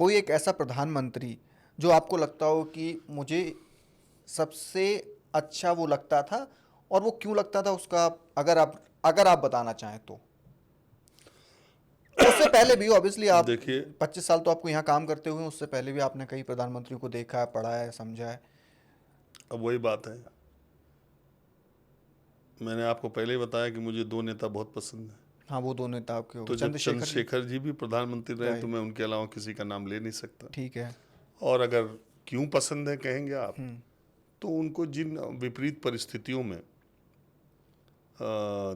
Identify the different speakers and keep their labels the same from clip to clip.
Speaker 1: कोई एक ऐसा प्रधानमंत्री जो आपको लगता हो कि मुझे सबसे अच्छा वो लगता था, और वो क्यों लगता था उसका अगर आप बताना चाहें तो। उससे पहले भी ऑब्वियसली आप
Speaker 2: देखिए,
Speaker 1: 25 साल तो आपको यहाँ काम करते हुए हैं, उससे पहले भी आपने कई प्रधानमंत्रियों को देखा है, पढ़ा है, समझा है।
Speaker 2: अब वही बात है, मैंने आपको पहले ही बताया कि मुझे दो नेता बहुत पसंद हैं।
Speaker 1: हाँ, वो दो नेता आपके हो गए,
Speaker 2: तो जब
Speaker 1: चंद्रशेखर जी।
Speaker 2: चंद्रशेखर जी भी प्रधानमंत्री रहे तो
Speaker 1: राइट।
Speaker 2: मैं उनके अलावा किसी का नाम ले नहीं सकता।
Speaker 1: ठीक है।
Speaker 2: और अगर क्यों पसंद है कहेंगे आप,
Speaker 1: हम्म।
Speaker 2: तो उनको जिन विपरीत परिस्थितियों में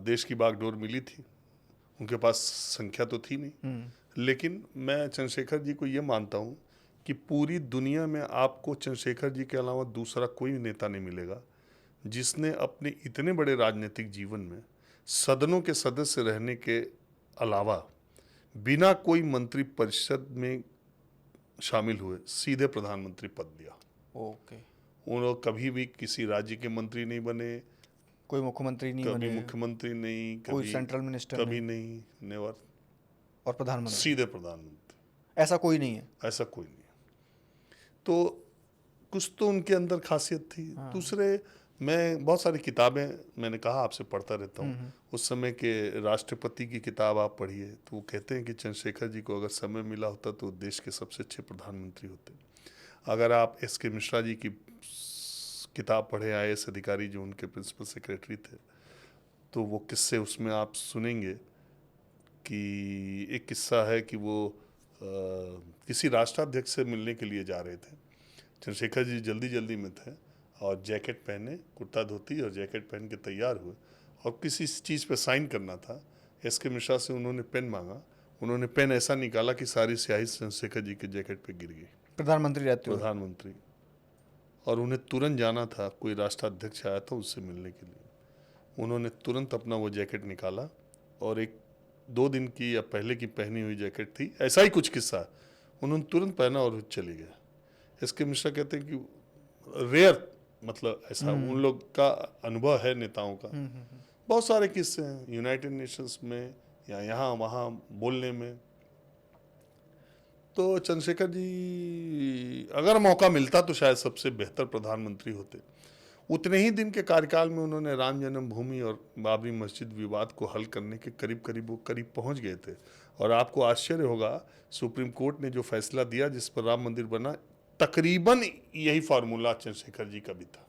Speaker 2: देश की बागडोर मिली थी, उनके पास संख्या तो थी नहीं,
Speaker 1: हम्म।
Speaker 2: लेकिन मैं चंद्रशेखर जी को ये मानता हूँ कि पूरी दुनिया में आपको चंद्रशेखर जी के अलावा दूसरा कोई नेता नहीं मिलेगा जिसने अपने इतने बड़े राजनीतिक जीवन में सदनों के सदस्य रहने के अलावा बिना कोई मंत्री परिषद में शामिल हुए सीधे प्रधानमंत्री पद लिया।
Speaker 1: ओके।
Speaker 2: उन लोग कभी भी किसी राज्य के मंत्री नहीं बने,
Speaker 1: कोई मुख्यमंत्री नहीं
Speaker 2: कभी
Speaker 1: बने।
Speaker 2: मुख्यमंत्री नहीं,
Speaker 1: कोई
Speaker 2: कभी
Speaker 1: सेंट्रल मिनिस्टर
Speaker 2: कभी
Speaker 1: नहीं।
Speaker 2: नहीं, नेवर,
Speaker 1: और प्रधानमंत्री।
Speaker 2: सीधे प्रधानमंत्री।
Speaker 1: ऐसा कोई नहीं है।
Speaker 2: ऐसा कोई नहीं है। तो कुछ तो उनके अंदर खासियत थी।
Speaker 1: हाँ।
Speaker 2: दूसरे, मैं बहुत सारी किताबें, मैंने कहा आपसे पढ़ता रहता हूँ।
Speaker 1: हम्म।
Speaker 2: उस समय के राष्ट्रपति की किताब आप पढ़िए तो वो कहते हैं कि चंद्रशेखर जी को अगर समय मिला होता तो देश के सबसे अच्छे प्रधानमंत्री होते। अगर आप एस के मिश्रा जी की किताब पढ़े, IAS अधिकारी जो उनके प्रिंसिपल सेक्रेटरी थे, तो वो किस्से उसमें आप सुनेंगे कि एक किस्सा है कि वो किसी राष्ट्राध्यक्ष से मिलने के लिए जा रहे थे। चंद्रशेखर जी जल्दी जल्दी में थे और जैकेट पहने, कुर्ता धोती और जैकेट पहन के तैयार हुए और किसी चीज़ पे साइन करना था। एस के मिश्रा से उन्होंने पेन मांगा, उन्होंने पेन ऐसा निकाला कि सारी स्याही चंद्रशेखर जी के जैकेट पे गिर गई।
Speaker 1: प्रधानमंत्री रहते हुए।
Speaker 2: प्रधानमंत्री, और उन्हें तुरंत जाना था, कोई राष्ट्राध्यक्ष आया था उससे मिलने के लिए। उन्होंने तुरंत अपना वो जैकेट निकाला और एक 2 दिन की या पहले की पहनी हुई जैकेट थी, ऐसा ही कुछ किस्सा, उन्होंने तुरंत पहना और चले गए। इसके मिश्रा कहते हैं कि रेयर, मतलब ऐसा
Speaker 1: हम्म।
Speaker 2: उन लोग का अनुभव है नेताओं का।
Speaker 1: हम्म।
Speaker 2: बहुत सारे किस्से हैं यूनाइटेड नेशंस में या यहाँ वहाँ बोलने में। तो चंद्रशेखर जी अगर मौका मिलता तो शायद सबसे बेहतर प्रधानमंत्री होते। उतने ही दिन के कार्यकाल में उन्होंने राम जन्मभूमि और बाबरी मस्जिद विवाद को हल करने के करीब करीब वो करीब पहुंच गए थे। और आपको आश्चर्य होगा, सुप्रीम कोर्ट ने जो फैसला दिया जिस पर राम मंदिर बना, तकरीबन यही फार्मूला चंद्रशेखर जी का भी था।